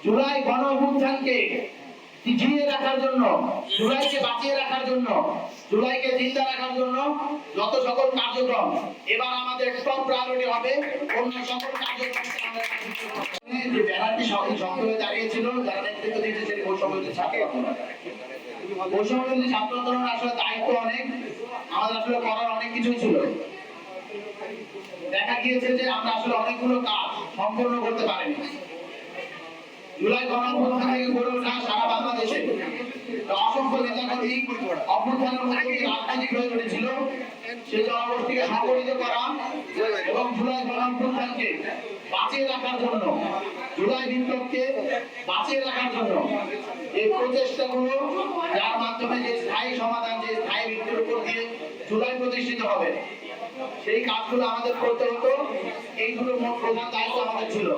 জুলাই গণ অভ্যুত্থানকে জিইয়ে রাখার জন্য, জুলাইকে বাঁচিয়ে রাখার জন্য, জুলাইকে জিন্দা রাখার জন্য যত সকল কার্যক্রম এবার আমাদের টপ প্রায়োরিটি হবে। অন্য সকল কার্যক্রমকে আমরা যে ব্যানারটি শক্ত হয়ে দাঁড়িয়েছিল, যারা নেতৃত্ব দিয়েছে সেটি বৈষম্যবিরোধী ছাত্র আন্দোলন। বৈষম্যবিরোধী ছাত্র আন্দোলন আসলে দায়িত্ব অনেক, আমাদের আসলে করার অনেক কিছুই ছিল। দেখা গিয়েছে যে আমরা আসলে অনেকগুলো কাজ সম্পূর্ণ করতে পারিনি। জুলাই গণ অভ্যুত্থান থেকে গড়ে ওঠা সারা বাংলাদেশে অসংখ্য নেতাকর্মী অভ্যুত্থানের মধ্যে দিয়ে রাজনৈতিক হয়ে উঠেছিল। সেই জনগোষ্ঠীকে সংগঠিত করা এবং জুলাই গণ অভ্যুত্থানকে বাঁচিয়ে রাখার জন্য, জুলাই বিপ্লবকে বাঁচিয়ে রাখার জন্য এই প্রচেষ্টাগুলো, যার মাধ্যমে যে স্থায়ী সমাধান, যে স্থায়ী ভিত্তির উপর দিয়ে জুলাই প্রতিষ্ঠিত হবে, সেই কাজগুলো আমাদের করতে হতো। এইগুলোর মোট প্রধান দায়িত্ব আমাদের ছিল।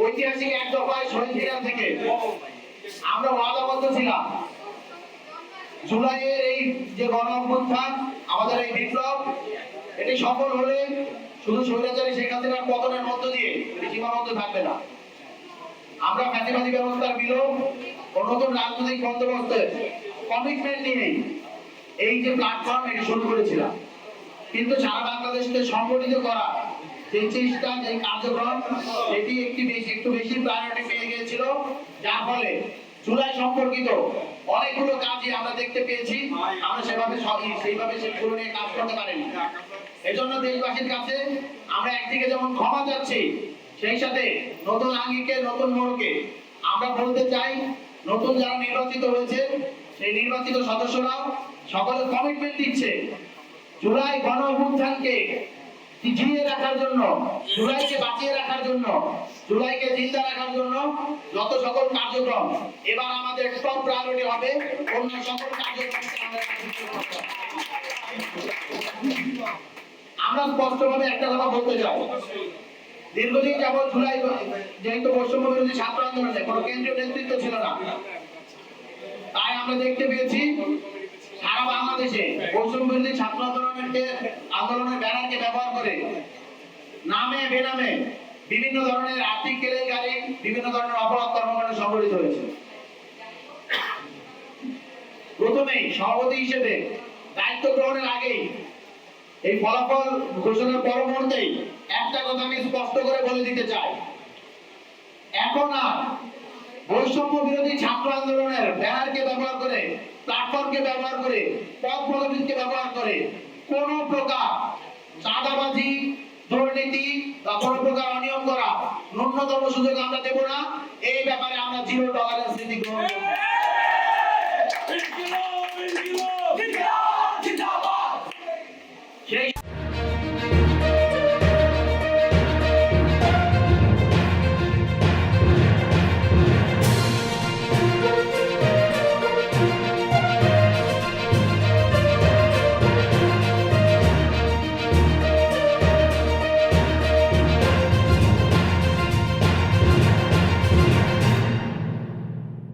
ঐতিহাসিক এক দফায় শহীদ মিনার থেকে আমরা ওয়াদাবদ্ধ ছিলাম, জুলাইয়ের এই যে গণ অভ্যুত্থান, আমাদের এই বিপ্লব, এটি সফল হলে শুধু স্বৈরাচারী শেখ হাসিনার পতনের মধ্য দিয়ে এটি সীমাবদ্ধ থাকবে না। আমরা ফ্যাসিবাদী ব্যবস্থার বিলোপ ও নতুন রাজনৈতিক বন্দোবস্তের কমিটমেন্ট নিয়ে এই যে প্ল্যাটফর্ম এটি শুরু করেছিলাম। কিন্তু সারা বাংলাদেশকে সংগঠিত করা যে চেষ্টা, যে কার্যক্রম, এটি একটু বেশি প্রায়োরিটি পেয়ে গিয়েছিল, যার ফলে জুলাই সম্পর্কিত অনেকগুলো কাজই আমরা দেখতে পেয়েছি আমরা সেইভাবে সেগুলো নিয়ে কাজ করতে পারিনি। এজন্য দেশবাসীর কাছে আমরা একদিকে যেমন ক্ষমা চাচ্ছি, সেই সাথে নতুন আঙ্গিকে, নতুন মোড়কে আমরা বলতে চাই, নতুন যারা নির্বাচিত হয়েছে সেই নির্বাচিত সদস্যরাও সকলে কমিটমেন্ট দিচ্ছে জুলাই গণ অভ্যুত্থানকে জিইয়ে রাখার জন্য, জুলাইকে বাঁচিয়ে রাখার জন্য, জুলাইকে জিন্দা রাখার জন্য যত সকল কার্যক্রম এবার আমাদের টপ প্রায়োরিটি হবে। অন্য সকল কার্যক্রমকে আমরা স্পষ্টভাবে একটা কথা বলতে চাই, দীর্ঘদিন যাবৎ জুলাই যেহেতু বৈষম্য বিরোধী ছাত্র আন্দোলনে কোনো কেন্দ্রীয় নেতৃত্ব ছিল না, তাই আমরা দেখতে পেয়েছি সারা বাংলাদেশে বৈষম্য বিরোধী ছাত্র আন্দোলনের ব্যানারকে ব্যবহার করে নামে বেনামে বিভিন্ন ধরনের আর্থিক কেলেঙ্কারি, বিভিন্ন ধরনের অপরাধ কর্মকাণ্ড সংঘটিত হয়েছে। প্রথমেই সভাপতি হিসেবে দায়িত্ব গ্রহণের আগেই, এই ফলাফল ঘোষণার পর মুহূর্তেই একটা কথা আমি স্পষ্ট করে বলে দিতে চাই, এখন আর বৈষম্য বিরোধী ছাত্র আন্দোলনের ব্যানারকে ব্যবহার করে, প্ল্যাটফর্মকে ব্যবহার করে, পথ প্রদর্শনকে ব্যবহার করে কোন প্রকার চাঁদাবাজি, দুর্নীতি বা কোন প্রকার অনিয়ম করা ন্যূনতম সুযোগ আমরা দেব না। এই ব্যাপারে আমরা জিরো টলারেন্স নীতি গ্রহণ করব।